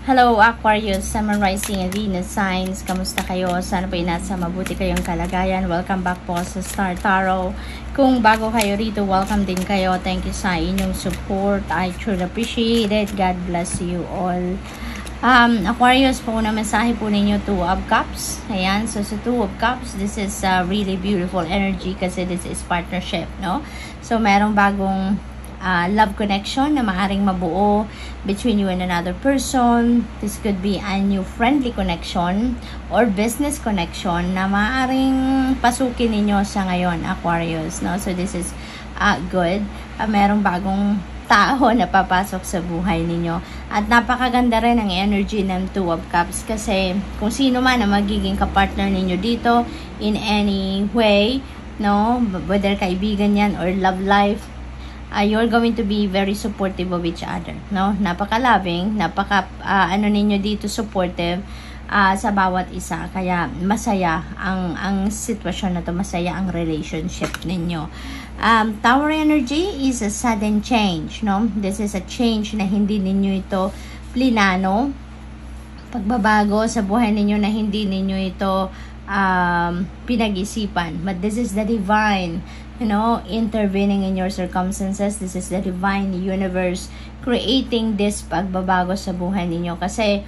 Hello Aquarius, Sun, Rising and Venus signs. Kamusta kayo? Sana po nasa mabuti kayong kalagayan. Welcome back po sa Star Tarot. Kung bago kayo rito, welcome din kayo. Thank you sa inyong support. I truly appreciate it. God bless you all. Aquarius, po na mensahe po ninyo, Two of Cups. Ayan, so sa Two of Cups, this is really beautiful energy kasi this is partnership, no? So merong bagong love connection na maaring mabuo between you and another person. This could be a new friendly connection or business connection na maaring pasukin ninyo sa ngayon, Aquarius, no? So this is good. Merong bagong tao na papasok sa buhay ninyo. At napakaganda rin ang energy ng Two of Cups kasi kung sino man ang magiging kapartner ninyo dito in any way, no? Whether kaibigan yan or love life, you're going to be very supportive of each other, no? Napaka-loving, ano ninyo dito, supportive sa bawat isa. Kaya masaya ang sitwasyon na to, masaya ang relationship ninyo. Tower energy is a sudden change, no? This is a change na hindi ninyo ito plinano. Pagbabago sa buhay ninyo na hindi ninyo ito pinag-isipan. But this is the divine, intervening in your circumstances. This is the divine universe creating this pagbabago sa buhay ninyo. Kasi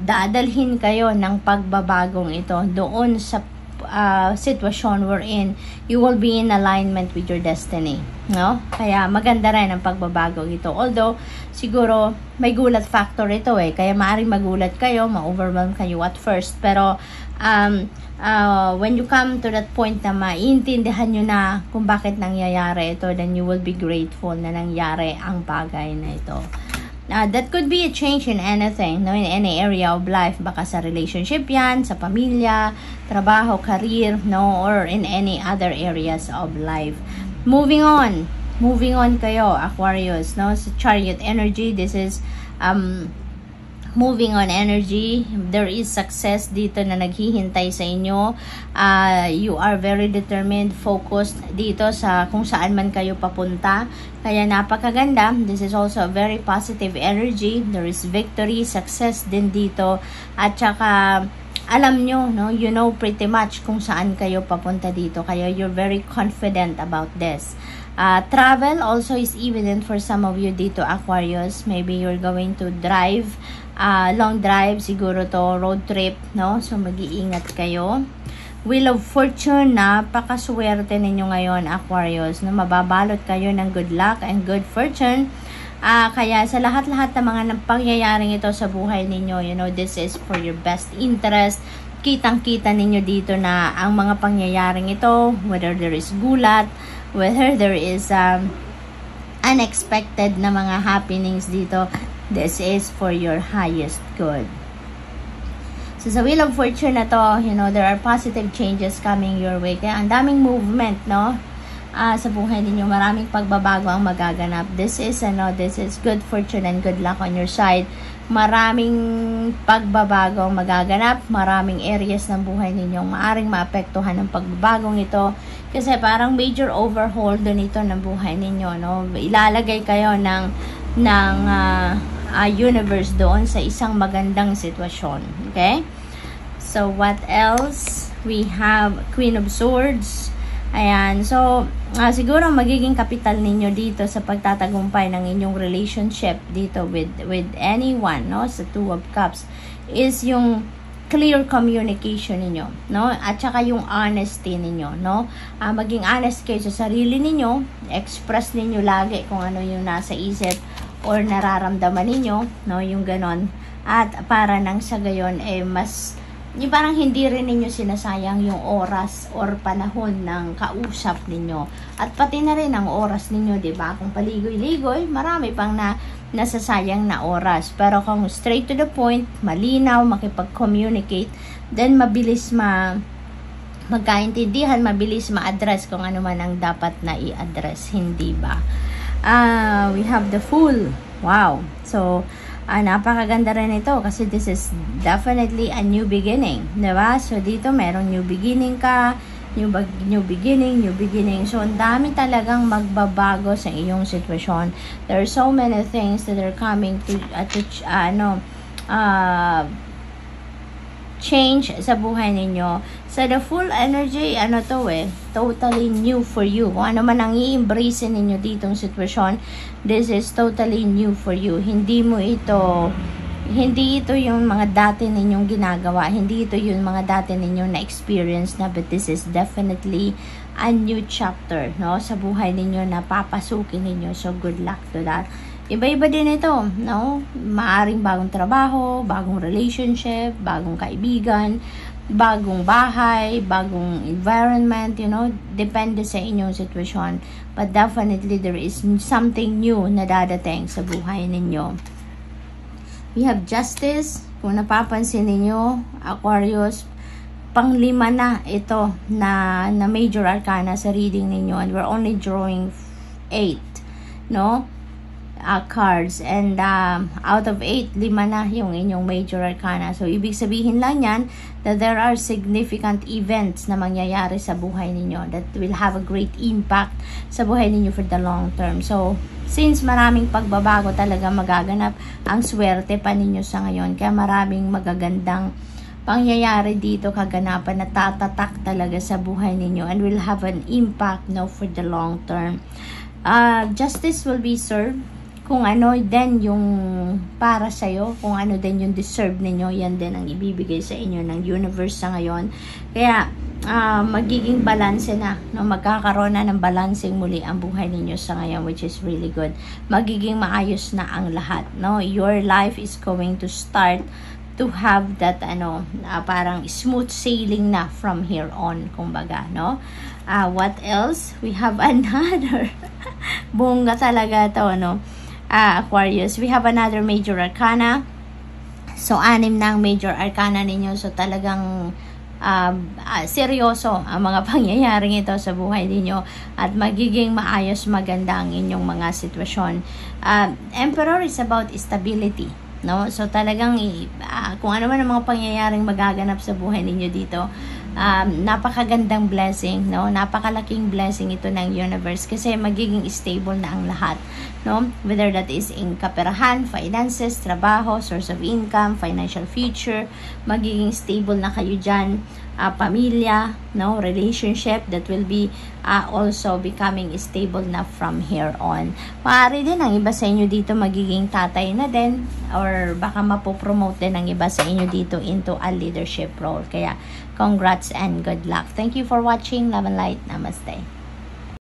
dadalhin kayo ng pagbabagong ito doon sa sitwasyon wherein you will be in alignment with your destiny, no? Kaya maganda rin ang pagbabago ito. Although, siguro, may gulat factor ito kaya maaaring magulat kayo, ma-overwhelm kayo at first. Pero, when you come to that point na maintindihan nyo na kung bakit nangyayari ito, then you will be grateful na nangyari ang bagay na ito. That could be a change in anything, no? In any area of life. Baka sa relationship yan, sa pamilya, trabaho, career, no? Or in any other areas of life. Moving on kayo, Aquarius, no? Sa Chariot energy, this is moving on energy. There is success dito na naghihintay sa inyo. You are very determined, focused dito sa kung saan man kayo papunta. Kaya napakaganda. This is also a very positive energy. There is victory, success din dito. At saka alam nyo, no? You know pretty much kung saan kayo papunta dito. Kaya you're very confident about this. Travel also is evident for some of you dito, Aquarius. Maybe you're going to drive, long drive, siguro to road trip, no? So mag-iingat kayo. Wheel of Fortune, napakaswerte ninyo ngayon, Aquarius, no? Mababalot kayo ng good luck and good fortune. Kaya sa lahat-lahat ng mga pangyayaring ito sa buhay ninyo, this is for your best interest. Kitang-kita ninyo dito na ang mga pangyayaring ito, whether there is gulat, whether there is unexpected na mga happenings dito, this is for your highest good. So sa Wheel of Fortune na to, there are positive changes coming your way. Kaya ang daming movement, no? Sa buhay ninyo, maraming pagbabago ang magaganap. This is good fortune and good luck on your side. Maraming pagbabago ang magaganap, maraming areas ng buhay ninyo maaring maapektuhan ng pagbabagong ito kasi parang major overhaul doon ito ng buhay ninyo, no? Ilalagay kayo ng universe doon sa isang magandang sitwasyon. Okay? So what else? We have Queen of Swords. Ayan, so siguro magiging kapital ninyo dito sa pagtatagumpay ng inyong relationship dito with anyone, no? Sa Two of Cups is yung clear communication ninyo, no? At saka yung honesty ninyo, no? Maging honest kayo sa sarili ninyo, express ninyo lagi kung ano yung nasa isip or nararamdaman ninyo, no? Yung ganon. At para nang sa gayon mas yung parang hindi rin ninyo sinasayang yung oras or panahon ng kausap ninyo. At pati na rin ang oras ninyo, diba? Kung paligoy-ligoy, marami pang nasasayang na oras. Pero kung straight to the point, malinaw, makipag-communicate, then mabilis magkaintindihan, mabilis ma-address kung ano man ang dapat na i-address. Hindi ba? We have the Fool. Wow. So, napakaganda rin ito kasi this is definitely a new beginning, diba? So dito merong new beginning ka, new beginning. So ang dami talagang magbabago sa iyong sitwasyon. There are so many things that are coming to change sa buhay ninyo. So, the full energy, ano to totally new for you. Kung ano man ang i-embrace ninyo ditong sitwasyon, this is totally new for you. Hindi ito yung mga dati ninyong ginagawa. Hindi ito yung mga dati ninyong na-experience na, but this is definitely a new chapter, no? Sa buhay ninyo na papasukin ninyo. So, good luck to that. Iba-iba din ito, no? Maaring bagong trabaho, bagong relationship, bagong kaibigan, bagong bahay, bagong environment, depende sa inyong sitwasyon. But definitely, there is something new na dadating sa buhay ninyo. We have justice. Kung napapansin ninyo, Aquarius, pang-5 na ito na major arcana sa reading ninyo, and we're only drawing 8, no? Cards, and out of 8, 5 na yung inyong major arcana. So, ibig sabihin lang yan that there are significant events na mangyayari sa buhay ninyo that will have a great impact sa buhay ninyo for the long term. So, since maraming pagbabago talaga magaganap, ang swerte pa ninyo sa ngayon. Kaya maraming magagandang pangyayari dito, kaganapan na tatatak talaga sa buhay ninyo and will have an impact, for the long term. Justice will be served. Kung ano din yung para sa'yo, kung ano din yung deserve ninyo, yan din ang ibibigay sa inyo ng universe sa ngayon. Kaya, magiging balance na, magkakaroon na ng balancing muli ang buhay ninyo sa ngayon, which is really good. Magiging maayos na ang lahat, Your life is going to start to have that, parang smooth sailing na from here on, kumbaga, what else? We have another, bunga talaga to, Aquarius, we have another major arcana. So, 6 na ang major arcana ninyo. So, talagang seryoso ang mga pangyayaring ito sa buhay ninyo at magiging maayos, maganda ang inyong mga sitwasyon. Emperor is about stability, So, talagang kung ano man ang mga pangyayaring magaganap sa buhay ninyo dito, napakagandang blessing, napakalaking blessing ito ng universe kasi magiging stable na ang lahat, whether that is in kaperahan, finances, trabaho, source of income, financial future, magiging stable na kayo dyan, pamilya, relationship that will be also becoming stable na from here on. Maaari din ang iba sa inyo dito magiging tatay na din, or baka mapopromote din ang iba sa inyo dito into a leadership role. Kaya congrats and good luck. Thank you for watching. Love and light. Namaste.